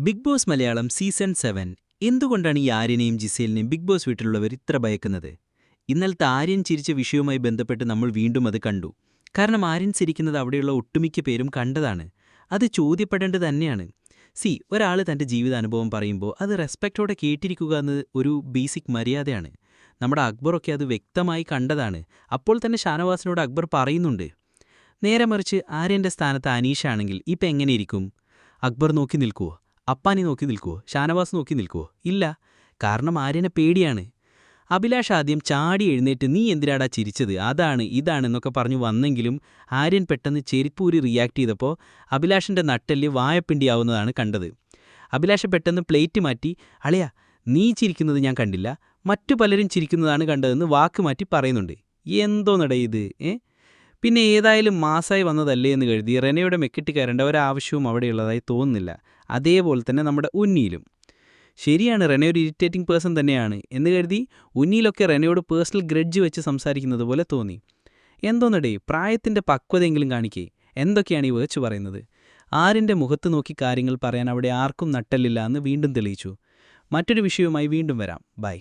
Big boss Malayalam season 7 എന്തുകൊണ്ടാണ് ഈ ആര്യനെയും ജിസേലിനെയും big boss വീട്ടിലുള്ളവർ ഇത്ര ഭയക്കുന്നത്? ഇന്നലത്തെ ആര്യൻ ചിരിച്ച വിഷയവുമായി ബന്ധപ്പെട്ട് നമ്മൾ വീണ്ടും അത് കണ്ടു. കാരണം ആര്യൻ ചിരിക്കുന്നത് അവിടെയുള്ള ഒട്ടുമിക്ക പേരും കണ്ടതാണ്. അത് ചോദ്യപ്പെടേണ്ടത് തന്നെയാണ്. ഒരാൾ തൻ്റെ ജീവിതാനുഭവം പറയുമ്പോൾ അത് റെസ്പെക്റ്റോടെ കേട്ടിരിക്കുക എന്നത് ഒരു ബേസിക് മര്യാദയാണ്. നമ്മുടെ അക്ബറൊക്കെ അത് വ്യക്തമായി കണ്ടതാണ്. അപ്പോൾ തന്നെ ഷാനവാസിനോട് അക്ബർ പറയുന്നുണ്ട്. നേരെ മറിച്ച് ആര്യൻ്റെ സ്ഥാനത്ത് അനീഷാണെങ്കിൽ ഇപ്പം എങ്ങനെയിരിക്കും? അക്ബർ നോക്കി നിൽക്കുവോ? അപ്പാനി നോക്കി നിൽക്കുവോ? ഷാനവാസ് നോക്കി നിൽക്കുവോ? ഇല്ല. കാരണം ആര്യനെ പേടിയാണ്. അഭിലാഷ് ആദ്യം ചാടി എഴുന്നേറ്റ് നീ എന്തിനാടാ ചിരിച്ചത്, അതാണ് ഇതാണെന്നൊക്കെ പറഞ്ഞു വന്നെങ്കിലും ആര്യൻ പെട്ടെന്ന് ചെരിപ്പൂരി റിയാക്ട് ചെയ്തപ്പോൾ അഭിലാഷിൻ്റെ നട്ടെല്ല് വായപ്പിണ്ടിയാവുന്നതാണ് കണ്ടത്. അഭിലാഷ് പെട്ടെന്ന് പ്ലേറ്റ് മാറ്റി അളയാ നീ ചിരിക്കുന്നത് ഞാൻ കണ്ടില്ല, മറ്റു പലരും ചിരിക്കുന്നതാണ് കണ്ടതെന്ന് വാക്ക് മാറ്റി പറയുന്നുണ്ട്. എന്തോന്നടേ ഇത് പിന്നെ ഏതായാലും മാസായി വന്നതല്ലേ എന്ന് കരുതി റെനയുടെ മെക്കിട്ട് കയറേണ്ട ഒരാവശ്യവും അവിടെയുള്ളതായി തോന്നുന്നില്ല. അതേപോലെ തന്നെ നമ്മുടെ ഉന്നിയിലും. ശരിയാണ്, റെന ഒരു ഇറിറ്റേറ്റിംഗ് പേഴ്സൺ തന്നെയാണ് എന്ന് കരുതി ഉന്നിയിലൊക്കെ റെനയോട് പേഴ്സണൽ ഗ്രഡ്ജ് വെച്ച് സംസാരിക്കുന്നത് പോലെ തോന്നി. എന്തോന്നടേ, പ്രായത്തിൻ്റെ പക്വതയെങ്കിലും കാണിക്കേ. എന്തൊക്കെയാണ് ഈ വേച്ച് പറയുന്നത്? ആരിൻ്റെ മുഖത്ത് നോക്കി കാര്യങ്ങൾ പറയാൻ അവിടെ ആർക്കും നട്ടല്ലില്ല എന്ന് വീണ്ടും തെളിയിച്ചു. മറ്റൊരു വിഷയവുമായി വീണ്ടും വരാം. ബൈ.